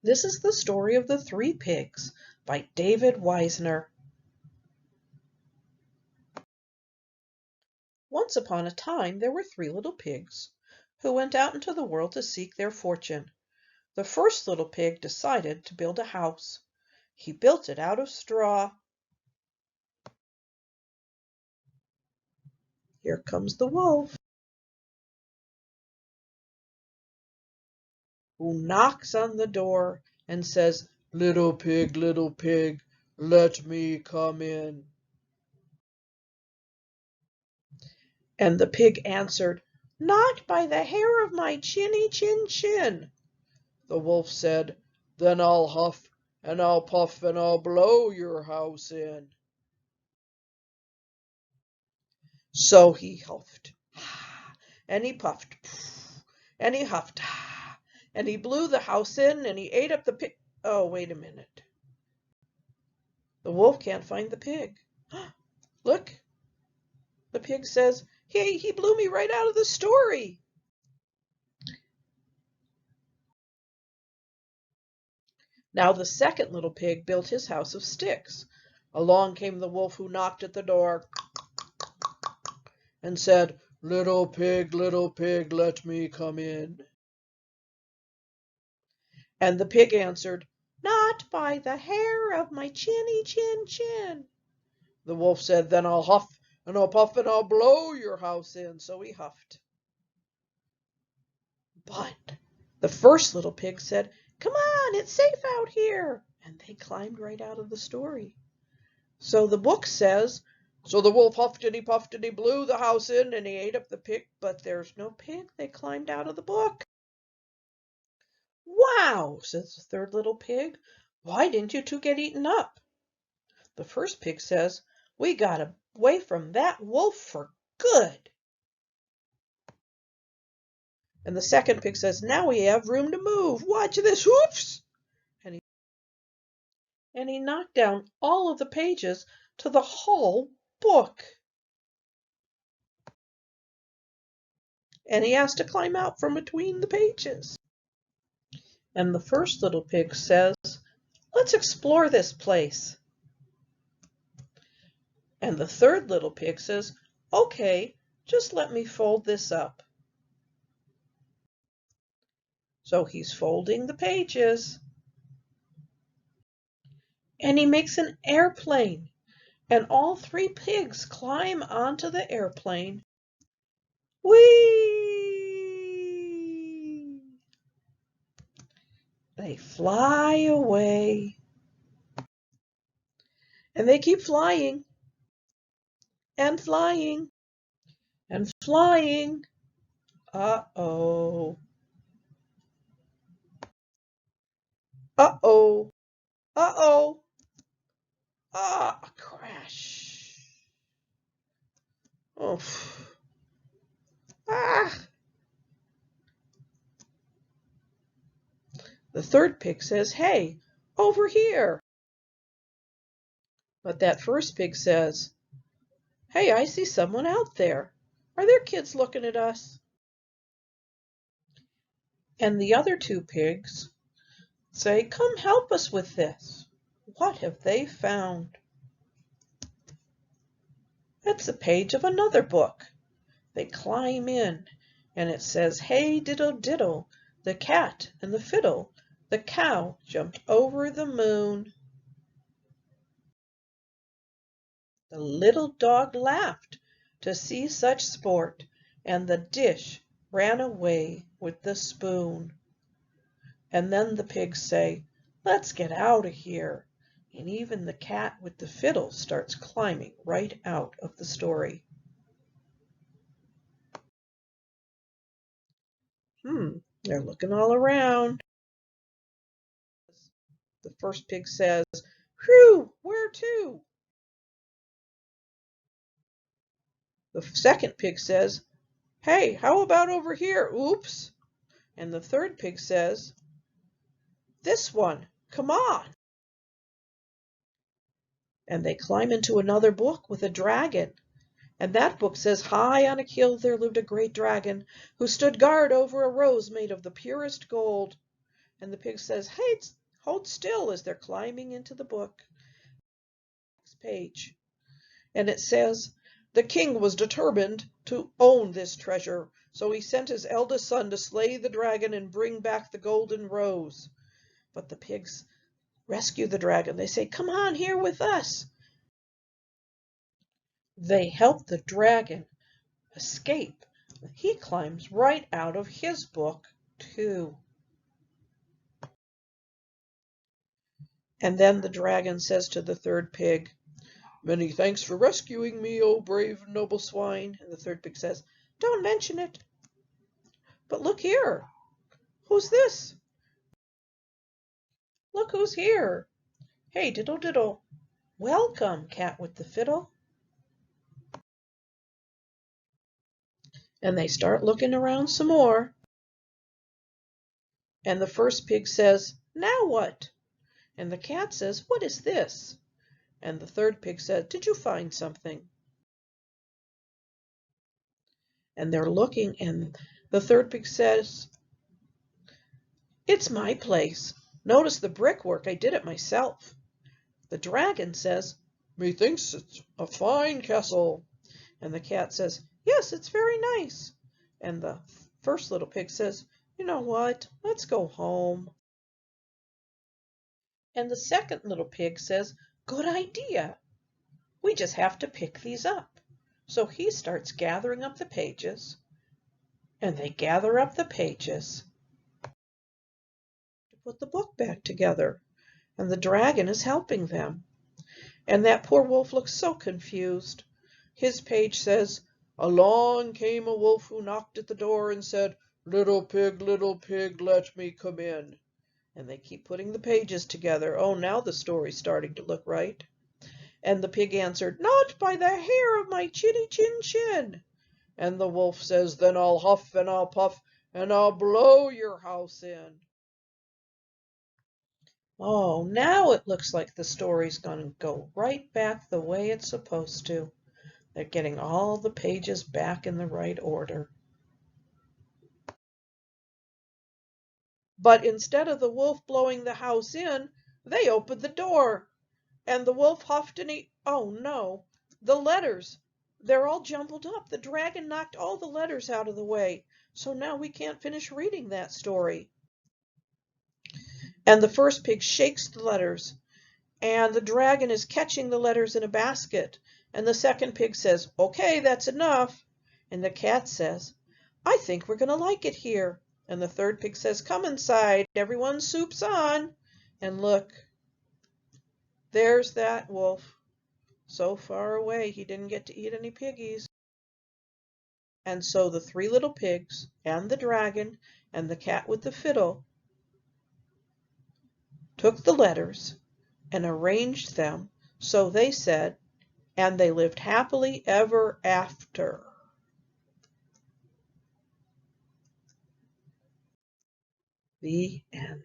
This is the story of the Three Pigs by David Wiesner. Once upon a time there were three little pigs who went out into the world to seek their fortune. The first little pig decided to build a house. He built it out of straw. Here comes the wolf, who knocks on the door and says, little pig, let me come in." And the pig answered, "Not by the hair of my chinny chin chin." The wolf said, "Then I'll huff and I'll puff and I'll blow your house in." So he huffed, and he puffed, and he huffed, and he blew the house in, and he ate up the pig. Oh, wait a minute. The wolf can't find the pig. Look, the pig says, he blew me right out of the story. Now the second little pig built his house of sticks. Along came the wolf, who knocked at the door and said, little pig, let me come in." And the pig answered, "Not by the hair of my chinny chin chin." The wolf said, "Then I'll huff and I'll puff and I'll blow your house in." So he huffed. But the first little pig said, "Come on, it's safe out here." And they climbed right out of the story. So the book says, so the wolf huffed and he puffed and he blew the house in and he ate up the pig, but there's no pig. They climbed out of the book. "Wow," says the third little pig. "Why didn't you two get eaten up?" The first pig says, "We got away from that wolf for good." And the second pig says, "Now we have room to move. Watch this, hoofs." And he knocked down all of the pages to the whole book. And he has to climb out from between the pages. And the first little pig says, "Let's explore this place." And the third little pig says, "Okay, just let me fold this up." So he's folding the pages. And he makes an airplane. And all three pigs climb onto the airplane. Whee! They fly away. And they keep flying and flying and flying. Uh-oh. Uh-oh. Uh-oh. Ah, a crash. Oh. Ah. The third pig says, "Hey, over here." But that first pig says, "Hey, I see someone out there. Are there kids looking at us?" And the other two pigs say, "Come help us with this." What have they found? It's a page of another book. They climb in, and it says, "Hey, diddle diddle, the cat and the fiddle, the cow jumped over the moon." The little dog laughed to see such sport, and the dish ran away with the spoon. And then the pigs say, "Let's get out of here." And even the cat with the fiddle starts climbing right out of the story. They're looking all around. The first pig says, "Whew, where to?" The second pig says, "Hey, how about over here? Oops." And the third pig says, "This one, come on." And they climb into another book with a dragon. And that book says, "High on a hill there lived a great dragon, who stood guard over a rose made of the purest gold." And the pig says, hey, hold still, as they're climbing into the book. Next page. And it says, the king was determined to own this treasure, so he sent his eldest son to slay the dragon and bring back the golden rose. But the pigs rescue the dragon. They say, come on here with us. They help the dragon escape. He climbs right out of his book, too. And then the dragon says to the third pig, many thanks for rescuing me, O brave and noble swine. And the third pig says, don't mention it. But look here. Who's this? Look who's here. Hey, diddle diddle. Welcome, cat with the fiddle. And they start looking around some more. And the first pig says, now what? And the cat says, what is this? And the third pig said, did you find something? And they're looking, and the third pig says, it's my place. Notice the brickwork, I did it myself. The dragon says, methinks it's a fine castle. And the cat says, yes, it's very nice. And the first little pig says, you know what, let's go home. And the second little pig says, good idea. We just have to pick these up. So he starts gathering up the pages, and they gather up the pages to put the book back together. And the dragon is helping them. And that poor wolf looks so confused. His page says, along came a wolf who knocked at the door and said, little pig, let me come in. And they keep putting the pages together. Oh, now the story's starting to look right. And the pig answered, not by the hair of my chinny chin chin. And the wolf says, then I'll huff and I'll puff and I'll blow your house in. Oh, now it looks like the story's going to go right back the way it's supposed to. They're getting all the pages back in the right order. But instead of the wolf blowing the house in, they opened the door. And the wolf huffed and he, oh no, the letters, they're all jumbled up. The dragon knocked all the letters out of the way. So now we can't finish reading that story. And the first pig shakes the letters. And the dragon is catching the letters in a basket. And the second pig says, okay, that's enough. And the cat says, I think we're going to like it here. And the third pig says, come inside, everyone, soup's on. And look, there's that wolf. So far away, he didn't get to eat any piggies. And so the three little pigs and the dragon and the cat with the fiddle took the letters and arranged them so they said, and they lived happily ever after. The end.